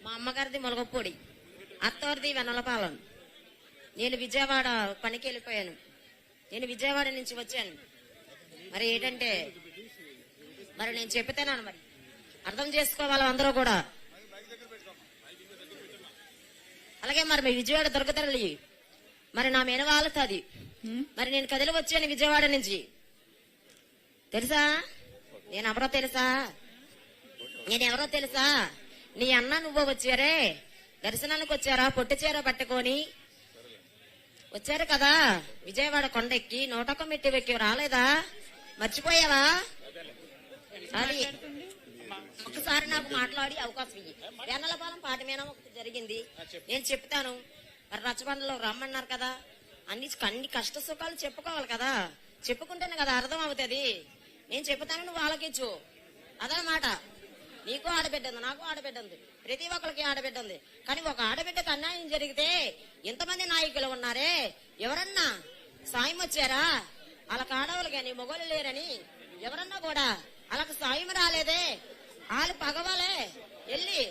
మా అమ్మగారిది మొలగపొడి, అత్తవారిది వెన్నలపాలెం. నేను విజయవాడ పనికి వెళ్ళిపోయాను. నేను విజయవాడ నుంచి వచ్చాను. మరి ఏంటంటే మరి నేను చెప్తాను, మరి అర్థం చేసుకోవాలి అందరూ కూడా. అలాగే మరి మీ విజయవాడ దొరకతల్లి మరి నా మెనవాళ్ళది. మరి నేను కదిలి వచ్చాను విజయవాడ నుంచి. తెలుసా నేనెవరో తెలుసా? నేనెవరో తెలుసా? నీ అన్న నువ్వు వచ్చారే, దర్శనానికి వచ్చారా? పొట్టి చీర పట్టుకొని వచ్చారు కదా విజయవాడ కొండెక్కి. 101 మెట్టు ఎక్కి రాలేదా? మర్చిపోయావా? అది ఒకసారి నాకు మాట్లాడి అవకాశం ఇయ్యి. వెన్నలపాలెం పాట మీద ఒకటి జరిగింది, నేను చెప్తాను. మరి రచ్చబండలో రమ్మన్నారు కదా, అన్ని కష్ట సుఖాలు చెప్పుకోవాలి కదా. చెప్పుకుంటేనే కదా అర్థం అవుతుంది. నేను చెప్తాను, నువ్వు ఆలోచించు. అదనమాట. నీకు ఆడబిడ్డ ఉంది, నాకు ఆడబిడ్డ ఉంది, ప్రతి ఒక్కరికి ఆడబిడ్డ ఉంది. కానీ ఒక ఆడబిడ్డకు అన్యాయం జరిగితే ఎంతమంది నాయకులు ఉన్నారే, ఎవరన్నా సాయం వచ్చారా? వాళ్ళకి ఆడవాళ్ళు కానీ మొగోళ్ళు లేరని ఎవరన్నా కూడా వాళ్ళకి సాయం రాలేదే. వాళ్ళు పగవాలే వెళ్ళి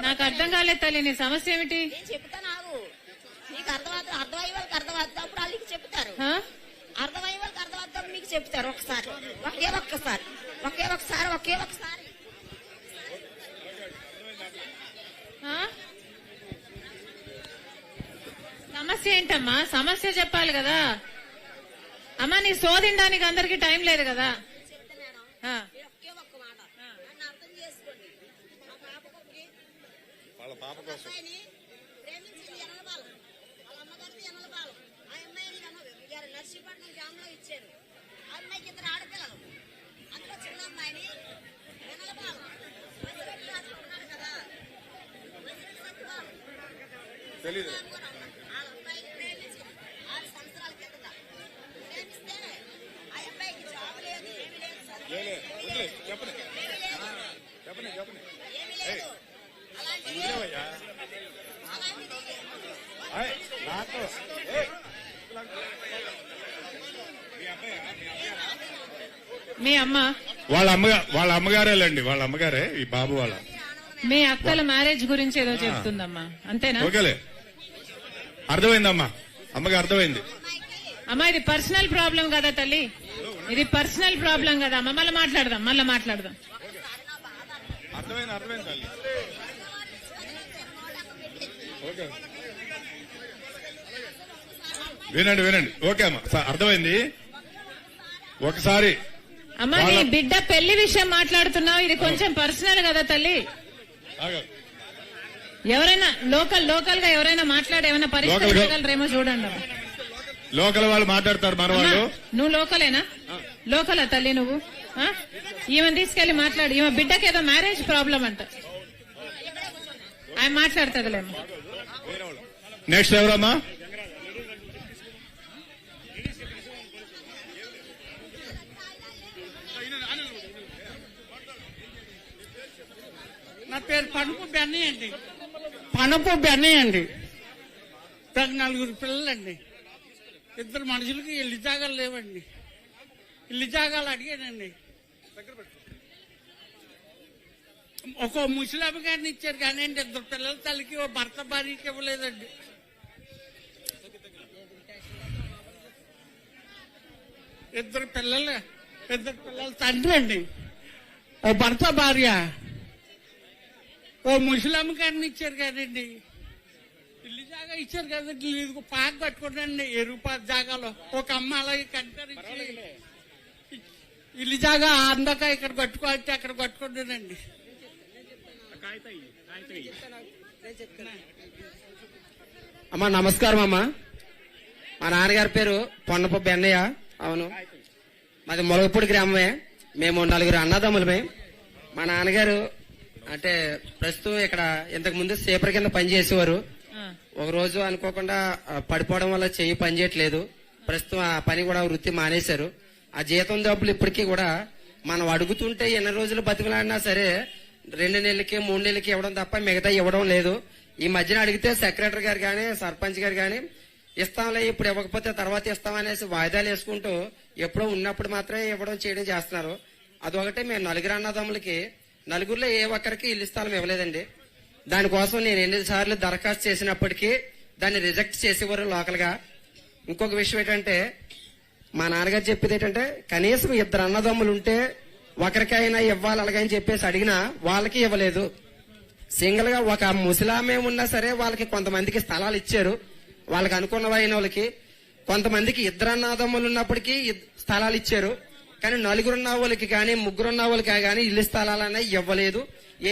నాకు అర్థం కాలేదు తల్లి, నీ సమస్య ఏమిటి? నేను చెప్తా, నాకు నీకు అర్థమవుతుంది. అర్థమయ్యే వాళ్ళకి అర్థమవుతుంది, అప్పుడు వాళ్ళకి చెప్తారు. అర్థమయ్యే వాళ్ళకి అర్థమవుతాం, మీకు చెప్తారు. ఒకసారి ఒకే ఒక్కసారి సమస్య ఏంటమ్మా? సమస్య చెప్పాలి కదా అమ్మా. నీ శోధించడానికి అందరికి టైం లేదు కదా. ఒకే ఒక్క మాట నన్ను అర్థం చేసుకోండి. మా పాప అమ్మాయిని ప్రేమించింది ఎనలపాలెం, వాళ్ళ అమ్మగారిది ఎనలపాలెం. ఆ అమ్మాయిని నర్సీపట్నం జామ్ లో ఇచ్చారు. ఆ అమ్మాయికి 2 ఆడపిల్లలు. అందులో చిన్న అమ్మాయిని ఎనలపాలెం మసిరెడ్డి రాసుకున్నాడు కదా, మసిరెడ్డి సత్యబాబు వాళ్ళ అమ్మాయిని ప్రేమించి 6 సంవత్సరాల కిందట ప్రేమిస్తే ఆ అబ్బాయికి జాబ్ లేదు, ఏమి లేదు, ఏమి లేదు. మీ అమ్మ వాళ్ళ అమ్మగారేలండి, వాళ్ళ అమ్మగారే ఈ బాబు వాళ్ళ. మీ అక్కల మ్యారేజ్ గురించి ఏదో చెప్తుందమ్మా, అంతేనా? ఓకేలే, అర్థమైందమ్మా, అమ్మకి అర్థమైంది. అమ్మా ఇది పర్సనల్ ప్రాబ్లం కదా తల్లి, ఇది పర్సనల్ ప్రాబ్లం కదా అమ్మ. మళ్ళీ మాట్లాడదాం. అర్థమైంది తల్లి. ఓకే వినండి. ఓకే అమ్మా, అర్థమైంది. ఒకసారి అమ్మా నీ బిడ్డ పెళ్లి విషయం మాట్లాడుతున్నావు, ఇది కొంచెం పర్సనల్ కదా తల్లి. ఎవరైనా లోకల్ గా ఎవరైనా మాట్లాడి ఏమైనా పరిష్కరించగలరేమో చూడండి. లోకల్ వాళ్ళు మాట్లాడతారు మన వాళ్ళు. నువ్వు లోకలేనా? లోకలా తల్లి నువ్వు? ఈమెను తీసుకెళ్లి మాట్లాడు. ఈమె బిడ్డకి ఏదో మ్యారేజ్ ప్రాబ్లం అంట, ఆయన మాట్లాడుతుందిలేమో. నెక్స్ట్ ఎవరమ్మా? నా పేరు పనుపు బెన్నయ్య అండి. 4 పిల్లలండి. 2 మనుషులకి ఇల్లు జాగాలు లేవండి. ఇల్లు జాగాలు అడిగానండి. ఒక ముసలామి గారిని ఇచ్చారు కానీ 2 పిల్లల తల్లికి ఓ భర్త భార్యకి ఇవ్వలేదండి. ఇద్దరు పిల్లల తండ్రి అండి, ఓ భర్త భార్య. ఓ ముసలామి గారిని ఇచ్చారు కదండి, ఇల్లు జాగా ఇచ్చారు కదండి. ఇది పాక కట్టుకోండి ఎరుపాత జాగాలో. ఒక అమ్మ అలాగే కనికరించి ఇల్లు జాగా అందక ఇక్కడ కట్టుకోవాలంటే అక్కడ కట్టుకుంటానండి. అమ్మా నమస్కారం అమ్మా. మా నాన్నగారి పేరు పొన్నపు బెన్నయ్య. అవును, మాది మొలగపూడి గ్రామమే. మేము 4 అన్నదమ్ములమే. మా నాన్నగారు అంటే ప్రస్తుతం ఇక్కడ ఇంతకు ముందు సేపర్ కింద పనిచేసేవారు. ఒక రోజు అనుకోకుండా పడిపోవడం వల్ల చెయ్యి పనిచేయట్లేదు. ప్రస్తుతం ఆ పని కూడా వృత్తి మానేశారు. ఆ జీతం డబ్బులు ఇప్పటికీ కూడా మనం అడుగుతుంటే ఎన్ని రోజులు బతికలాడినా సరే 2 నెలలకి 3 నెలలకి ఇవ్వడం తప్ప మిగతా ఇవ్వడం లేదు. ఈ మధ్యన అడిగితే సెక్రటరీ గారు కానీ సర్పంచ్ గారు కానీ ఇస్తాంలే ఇప్పుడు ఇవ్వకపోతే తర్వాత ఇస్తామనేసి వాయిదాలు వేసుకుంటూ ఎప్పుడో ఉన్నప్పుడు మాత్రమే ఇవ్వడం చేయడం చేస్తున్నారు. అదొకటే మేము 4 అన్నదమ్ములకి నలుగురిలో ఏ ఒక్కరికి ఇల్లు స్థలం ఇవ్వలేదండి. దానికోసం నేను ఎన్నిసార్లు దరఖాస్తు చేసినప్పటికీ దాన్ని రిజెక్ట్ చేసేవారు లోకల్ గా. ఇంకొక విషయం ఏంటంటే మా నాన్నగారు చెప్పేది ఏంటంటే కనీసం ఇద్దరు అన్నదమ్ములు ఉంటే ఒకరికైనా ఇవ్వాలి అలాగని చెప్పేసి అడిగినా వాళ్ళకి ఇవ్వలేదు. సింగిల్ గా ఒక ముసలామే ఉన్నా సరే వాళ్ళకి కొంతమందికి స్థలాలు ఇచ్చారు, వాళ్ళకి అనుకున్నవైన వాళ్ళకి. కొంతమందికి ఇద్దరు అన్నదమ్ములు ఉన్నప్పటికీ స్థలాలు ఇచ్చారు, కానీ నలుగురున్న వాళ్ళకి కానీ ముగ్గురున్న వాళ్ళకి కానీ ఇల్లు స్థలాలన్నా ఇవ్వలేదు.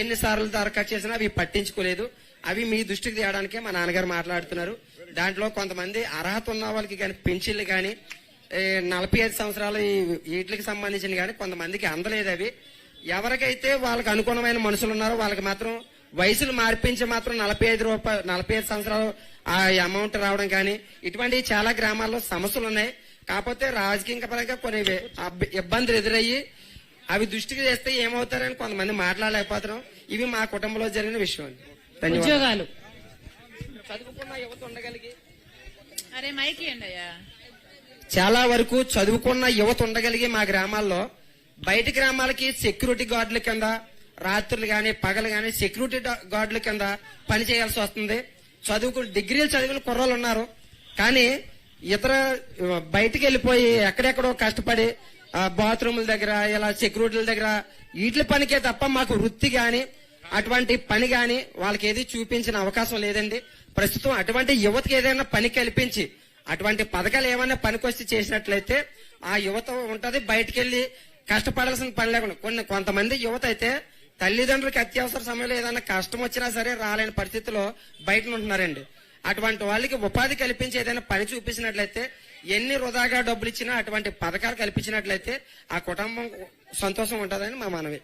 ఎన్నిసార్లు దరఖాస్తు చేసినా అవి పట్టించుకోలేదు. అవి మీ దృష్టికి తేయడానికే మా నాన్నగారు మాట్లాడుతున్నారు. దాంట్లో కొంతమంది అర్హత ఉన్న వాళ్ళకి కానీ పెన్షన్లు కానీ 45 సంవత్సరాల వీటికి సంబంధించిన కానీ కొంతమందికి అందలేదు. అవి ఎవరికైతే వాళ్ళకి అనుగుణమైన మనుషులు ఉన్నారో వాళ్ళకి మాత్రం వయసులు మార్పించి మాత్రం 45 సంవత్సరాలు ఆ అమౌంట్ రావడం కానీ ఇటువంటి చాలా గ్రామాల్లో సమస్యలు ఉన్నాయి. కాకపోతే రాజకీయ పరంగా కొన్ని ఇబ్బందులు ఎదురయ్యి అవి దృష్టికి చేస్తే ఏమవుతారని కొంతమంది మాట్లాడలేకపోతున్నాం. ఇవి మా కుటుంబంలో జరిగిన విషయం అండి. ధన్యవాదాలు. ఉద్యోగాలు చదువుకున్న యువత ఉండగలిగి అరే మైకి అండి అయ్యా. చాలా వరకు చదువుకున్న యువత ఉండగలిగి మా గ్రామాల్లో బయట గ్రామాలకి సెక్యూరిటీ గార్డుల కింద రాత్రులు గాని పగలు గాని సెక్యూరిటీ గార్డుల కింద పని చేయాల్సి వస్తుంది. డిగ్రీలు చదివిన కుర్రోళ్ళు ఉన్నారు, కానీ ఇతర బయటికి వెళ్ళిపోయి ఎక్కడెక్కడో కష్టపడి బాత్రూముల దగ్గర ఇలా సెక్యూరిటీల దగ్గర వీటి పనికే తప్ప మాకు వృత్తి గాని అటువంటి పని గాని వాళ్ళకి ఏది చూపించిన అవకాశం లేదండి. ప్రస్తుతం అటువంటి యువతకి ఏదైనా పని కల్పించి అటువంటి పథకాలు ఏమైనా పనికొచ్చి చేసినట్లయితే ఆ యువత ఉంటది. బయటికి వెళ్లి కష్టపడాల్సిన పని లేకుండా కొంతమంది యువత అయితే తల్లిదండ్రులకి అత్యవసర సమయంలో ఏదైనా కష్టం వచ్చినా సరే రాలేని పరిస్థితిలో బయట ఉంటున్నారండి. అటువంటి వాళ్ళకి ఉపాధి కల్పించి ఏదైనా పని చూపించినట్లయితే ఎన్ని వృధాగా డబ్బులు ఇచ్చినా అటువంటి పథకాలు కల్పించినట్లయితే ఆ కుటుంబం సంతోషం ఉంటుందని మా మనవి.